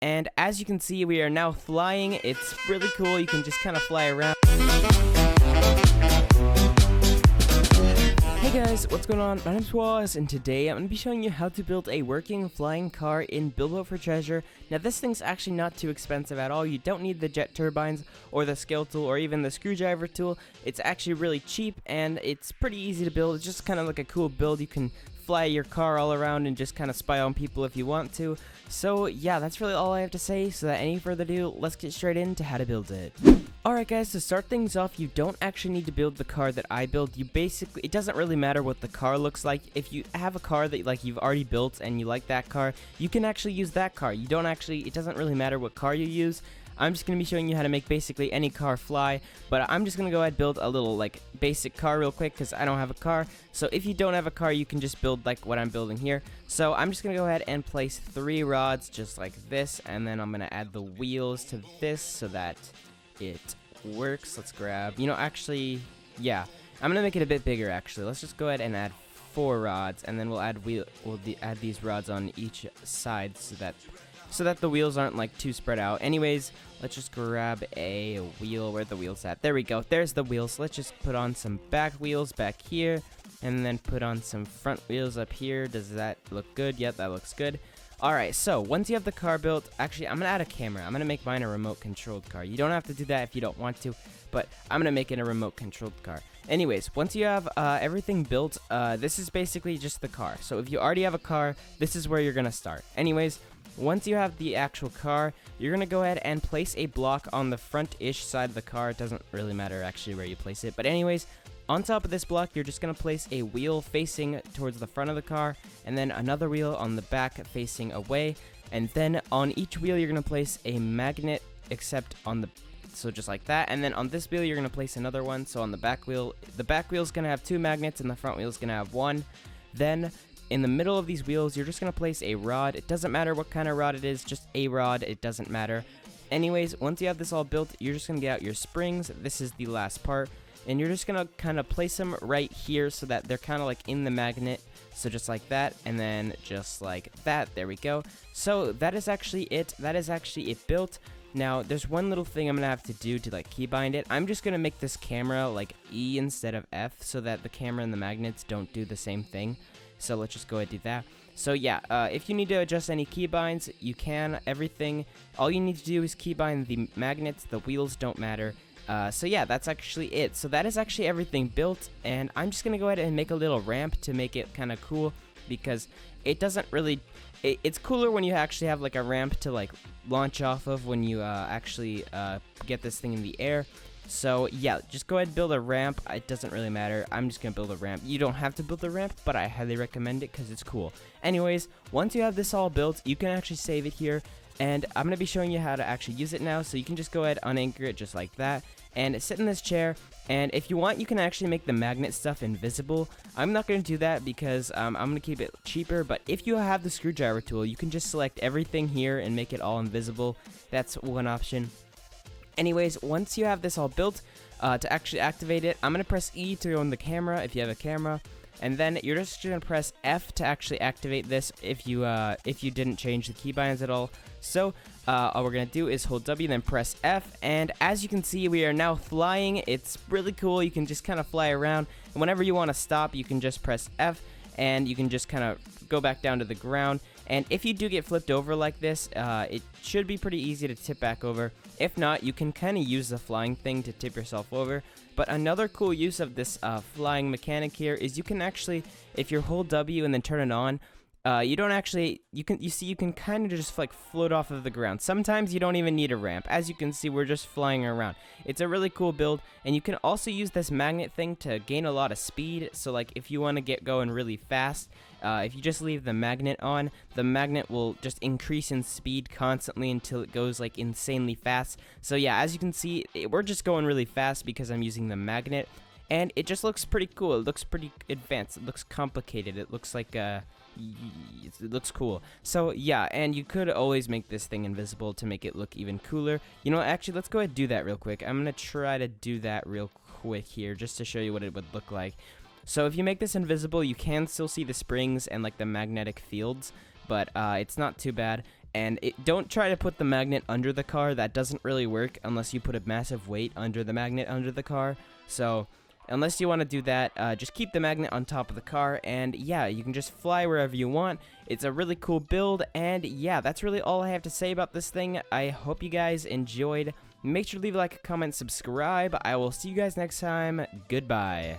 And as you can see, we are now flying. It's really cool. You can just kind of fly around. Hey guys, what's going on? My name's Wazz, and today I'm going to be showing you how to build a working flying car in Build for Treasure. Now this thing's actually not too expensive at all. You don't need the jet turbines or the scale tool or even the screwdriver tool. It's actually really cheap and it's pretty easy to build. It's just kind of like a cool build. You can fly your car all around and just kind of spy on people if you want to. So yeah, that's really all I have to say. So that any further ado, let's get straight into how to build it. Alright guys, to start things off, you don't actually need to build the car that I built. It doesn't really matter what the car looks like. If you have a car that you've already built and you like that car, you can actually use that car. It doesn't really matter what car you use. I'm just going to be showing you how to make basically any car fly, but I'm just going to go ahead and build a little basic car real quick because I don't have a car. So if you don't have a car, you can just build like what I'm building here. So I'm just going to go ahead and place 3 rods just like this, and then I'm going to add the wheels to this so that it works. Let's grab, actually, yeah, I'm going to make it a bit bigger actually. Let's just go ahead and add 4 rods, and then we'll add these rods on each side so that the wheels aren't too spread out. Anyways, let's just grab a wheel. Where the wheels at? There we go. There's the wheels. Let's just put on some back wheels back here, and then put on some front wheels up here. Does that look good? Yep, that looks good. Alright, so once you have the car built, actually I'm going to add a camera. I'm going to make mine a remote controlled car. You don't have to do that if you don't want to, but I'm going to make it a remote controlled car. Anyways, once you have everything built, this is basically just the car. So if you already have a car, this is where you're going to start. Anyways, once you have the actual car, you're going to go ahead and place a block on the front-ish side of the car. It doesn't really matter actually where you place it. But anyways, on top of this block, you're just going to place a wheel facing towards the front of the car, and then another wheel on the back facing away. And then on each wheel, you're going to place a magnet, so just like that. And then on this wheel, you're going to place another one. So on the back wheel is going to have 2 magnets, and the front wheel is going to have 1. Then in the middle of these wheels, you're just going to place a rod. It doesn't matter what kind of rod it is, just a rod. It doesn't matter. Anyways, once you have this all built, you're just going to get out your springs. This is the last part. And you're just going to kind of place them right here so that they're kind of in the magnet. So just like that, and then just like that. There we go. So that is actually it. That is actually it built. Now, there's one little thing I'm going to have to do to keybind it. I'm just going to make this camera E instead of F so that the camera and the magnets don't do the same thing. So let's just go ahead and do that. So yeah, if you need to adjust any keybinds, you can. All you need to do is keybind the magnets. The wheels don't matter. So yeah, that's actually it. So that is actually everything built, and I'm just going to go ahead and make a little ramp to make it kind of cool, because it doesn't really... It's cooler when you actually have a ramp to launch off of when you actually get this thing in the air. So yeah, just go ahead and build a ramp. It doesn't really matter. I'm just going to build a ramp. You don't have to build a ramp, but I highly recommend it because it's cool. Anyways, once you have this all built, you can actually save it here. And I'm going to be showing you how to actually use it now. So you can just go ahead, unanchor it just like that, and sit in this chair. And if you want, you can actually make the magnet stuff invisible. I'm not going to do that because I'm going to keep it cheaper. But if you have the screwdriver tool, you can just select everything here and make it all invisible. That's one option. Anyways, once you have this all built, to actually activate it, I'm going to press E to go on the camera if you have a camera. And then you're just going to press F to actually activate this if you didn't change the keybinds at all. So all we're going to do is hold W, then press F. And as you can see, we are now flying. It's really cool. You can just kind of fly around. And whenever you want to stop, you can just press F, and you can just kind of go back down to the ground. And if you do get flipped over like this, it should be pretty easy to tip back over. If not, you can kind of use the flying thing to tip yourself over. But another cool use of this flying mechanic here is you can actually, if you hold W and then turn it on, you can kind of just float off of the ground. Sometimes you don't even need a ramp. As you can see, we're just flying around. It's a really cool build, and you can also use this magnet thing to gain a lot of speed. So if you want to get going really fast, if you just leave the magnet on, the magnet will just increase in speed constantly until it goes insanely fast. So yeah, as you can see, we're just going really fast because I'm using the magnet, and it just looks pretty cool. It looks pretty advanced. It looks complicated. It looks it looks cool. So yeah, and you could always make this thing invisible to make it look even cooler. Actually, let's go ahead and do that real quick. I'm gonna try to do that real quick here just to show you what it would look like. So if you make this invisible, you can still see the springs and the magnetic fields, but it's not too bad. And don't try to put the magnet under the car. That doesn't really work unless you put a massive weight under the magnet under the car. So unless you want to do that, just keep the magnet on top of the car, and yeah, you can just fly wherever you want. It's a really cool build, and yeah, that's really all I have to say about this thing. I hope you guys enjoyed. Make sure to leave a like, comment, subscribe. I will see you guys next time. Goodbye.